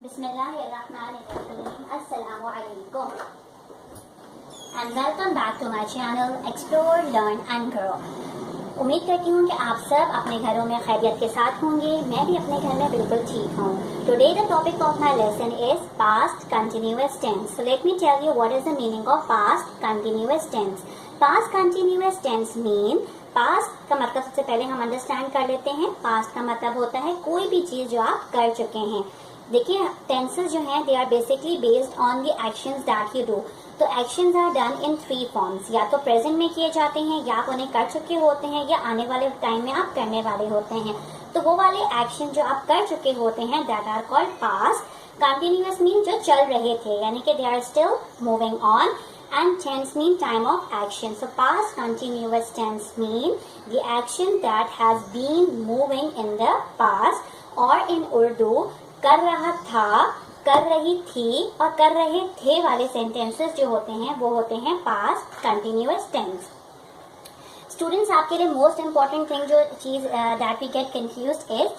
Bismillahirrahmanirrahim. Assalamu alaikum. And welcome back to my channel Explore, Learn and Grow. उम्मीद करती हूँ कि आप सब अपने घरों में खैरियत के साथ होंगे। मैं भी अपने घर में बिल्कुल ठीक हूँ। Today the topic of my lesson is past continuous tense. So let me tell you what is the meaning of past continuous tense. Past continuous tense mean past का मतलब सबसे पहले हम अंडरस्टैंड कर लेते हैं। पास्ट का मतलब होता है कोई भी चीज जो आप कर चुके हैं। देखिए टेंसेस जो हैं they are basically based on the actions that you do. तो actions are done in 3 forms, या तो प्रेजेंट में किए जाते हैं, या आप उन्हें कर चुके होते हैं, या आने वाले टाइम में आप करने वाले होते हैं। तो वो वाले एक्शन जो आप कर चुके होते हैं that are called past. Continuous mean जो चल रहे थे, यानी कि they are still moving on, and tense mean time of action. So past continuous tense mean the action that has been moving in the past, or in Urdu कर रहा था, कर रही थी और कर रहे थे वाले sentences जो होते हैं वो होते हैं past continuous tense. Students, आपके लिए most important thing जो चीज that we get confused is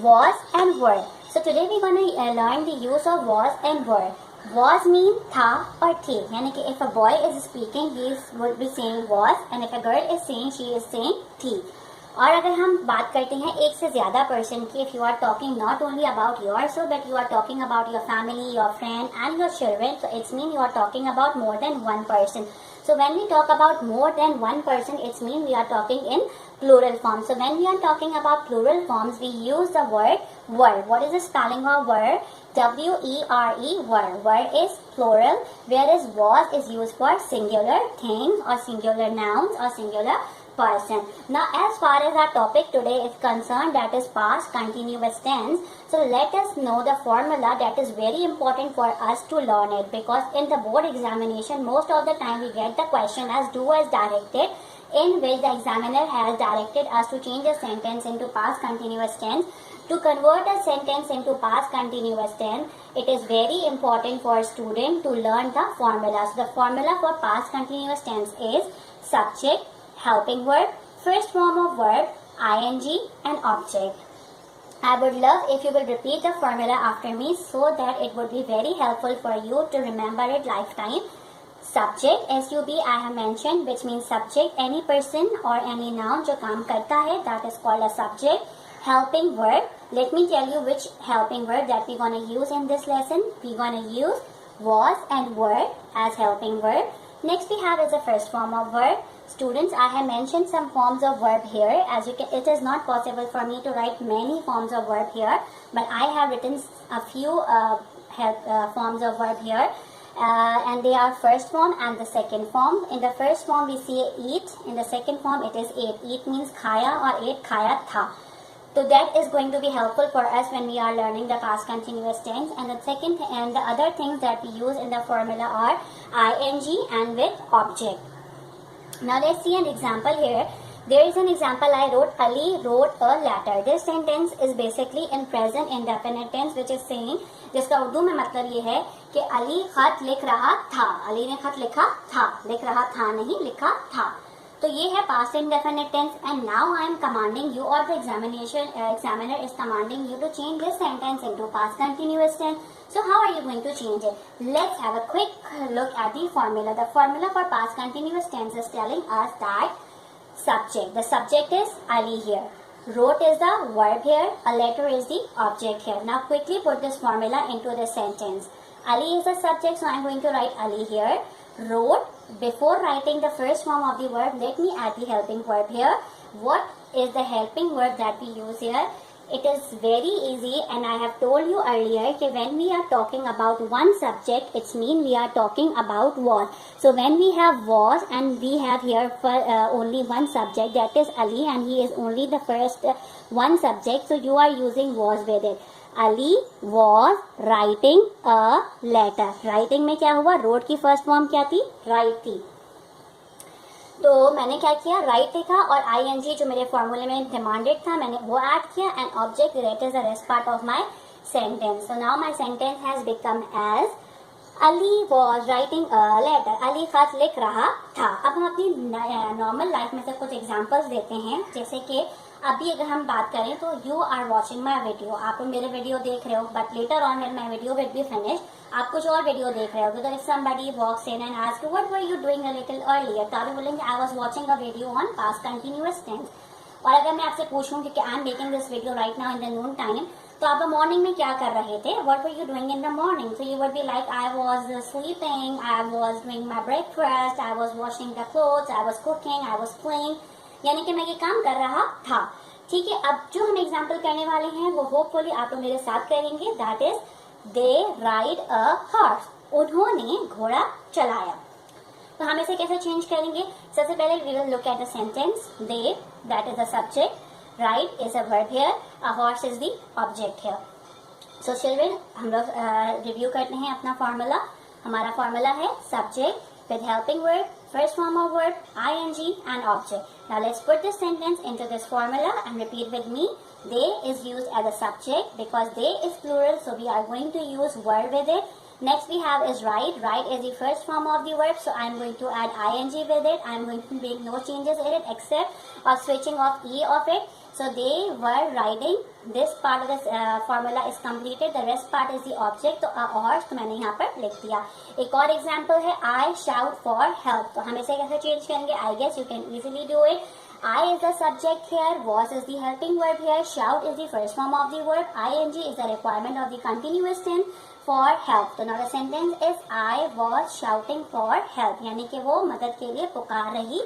was and were. So today we gonna learn the use of was and were. Was mean था और थी, यानी कि if a boy is speaking he would be saying was, and if a girl is saying she is saying थी. और अगर हम बात करते हैं एक से ज्यादा पर्सन की, if you are talking not only about yourself but you are talking about your family, your friend and your children, so it's mean you are talking about more than one person. So when we talk about more than one person, it's mean we are talking in plural form. So when we are talking about plural forms, we use the word were. What is the spelling of were? W-E-R-E, were. Were is plural, whereas was is used for singular things or singular nouns or singular person. Now as far as our topic today is concerned, that is past continuous tense, so let us know the formula. That is very important for us to learn it, because in the board examination most of the time we get the question as do as directed, in which the examiner has directed us to change a sentence into past continuous tense. To convert a sentence into past continuous tense, it is very important for a student to learn the formula. So the formula for past continuous tense is subject, helping verb, first form of verb, ing and object. I would love if you will repeat the formula after me, so that it would be very helpful for you to remember it lifetime. Subject, S-U-B I have mentioned, which means subject, any person or any noun जो काम करता है, that is called a subject. Helping verb, let me tell you which helping verb that we're going to use in this lesson. We're going to use was and were as helping verb. Next we have is the first form of verb. Students, I have mentioned some forms of verb here. As you can, it is not possible for me to write many forms of verb here, but I have written a few forms of verb here. And they are first form and the second form. In the first form we see eat. In the second form it is ate. Eat means khaya or ate, khaya tha. So that is going to be helpful for us when we are learning the past continuous tense. And the second and the other things that we use in the formula are ing and with object. Now let's see an example here. There is an example I wrote, Ali wrote a letter. This sentence is basically in present indefinite tense, which is saying, जिसका उर्दू में मतलब ये है कि अली खत लिख रहा था। अली ने खत लिखा था, लिख रहा था नहीं, लिखा था। तो ये है past indefinite tense, and now I am commanding you, or the examiner is commanding you to change this sentence into past continuous tense. So how are you going to change it? Let's have a quick look at the formula. The formula for past continuous tense is telling us that subject. The subject is Ali here. Wrote is the verb here. A letter is the object here. Now quickly put this formula into the sentence. Ali is the subject, so I am going to write Ali here. Wrote. Before writing the first form of the verb, let me add the helping verb here. What is the helping verb that we use here? It is very easy, and I have told you earlier that when we are talking about one subject, it's mean we are talking about was. So when we have was and we have here for only one subject, that is Ali, and he is only the first one subject, so you are using was with it. Ali was writing a letter. Writing में क्या हुआ? Wrote की first form क्या थी? Write थी. तो मैंने क्या किया? Write लिखा और ing जो मेरे फॉर्मूले में डिमांडेड था मैंने वो ऐड किया, and object that is the rest part of my sentence. So now my sentence has become as Ali was writing a letter. Ali खत लिख रहा था. अब हम अपनी नॉर्मल लाइफ में से कुछ एग्जांपल्स देते हैं, जैसे कि अभी अगर हम बात करें तो you are watching my video, आप मेरे वीडियो देख रहे हो, but later on when my video will be finished आप कुछ और वीडियो देख रहे हो। तो if somebody walks in and ask what were you doing a little earlier, तो आप बोलेंगे I was watching a video on past continuous tense. और अगर मैं आपसे पूछूं कि I am making this video right now in the Noon time, तो आप मॉर्निंग में क्या कर रहे थे, what were you doing in the morning, so you would be like I was sleeping, I was doing my breakfast, I was washing the clothes, I was cooking, I was playing, यानी कि मैं ये काम कर रहा था। ठीक है, अब जो हम एग्जाम्पल करने वाले हैं वो होपफुली आप लोग मेरे साथ करेंगे। That is they ride a horse, उन्होंने घोड़ा चलाया। तो हम इसे कैसे चेंज करेंगे, सबसे पहले we will look at the sentence. They, that is the subject, ride is a verb here, a horse is the object here. So children, हम लोग रिव्यू करते हैं अपना फॉर्मूला। हमारा फॉर्मूला है subject with helping verb, first form of verb, ing and object. Now let's put this sentence into this formula and repeat with me. They is used as a subject because they is plural, so we are going to use verb with it. Next we have is ride. Ride is the first form of the verb, so I am going to add ing with it. I am going to make no changes in it except switching off e of it. So they were riding. This part of the formula is completed. The rest part is the object. तो horse तो मैंने यहाँ पर लिख दिया। एक और example है I shout for help। तो हम इसे कैसे चेंज करेंगे, I guess you can easily do it. I is the subject here, was is the helping verb here, shout is the first form of the verb, ing is the requirement of the continuous tense for help. तो now the sentence is I was shouting for help, यानी कि वो मदद के लिए पुकार रही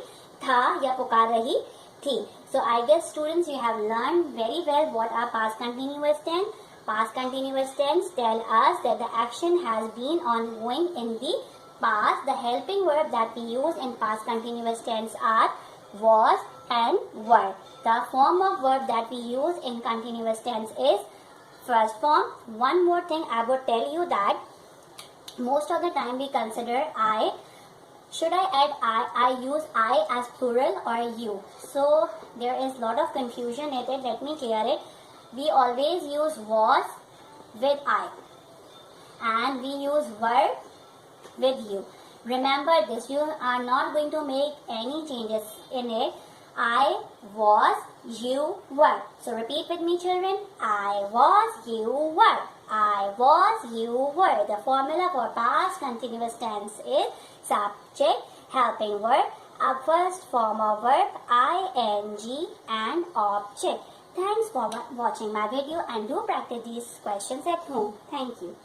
था या पुकार रही थी। So I guess students you have learned very well what are past continuous tense. Past continuous tense tell us that the action has been ongoing in the past. The helping verb that we use in past continuous tense are was and were. The form of verb that we use in continuous tense is first form. One more thing I would tell you that most of the time we consider I. Should I add I use I as plural or you? So there is lot of confusion in it. Let me clear it. We always use was with I and we use were with you. Remember this, you are not going to make any changes in it. I was, you were. So repeat with me children. I was, you were. I was, you were. The formula for past continuous tense is subject, helping verb, a first form of verb, ing and object. Thanks for watching my video and do practice these questions at home. Thank you.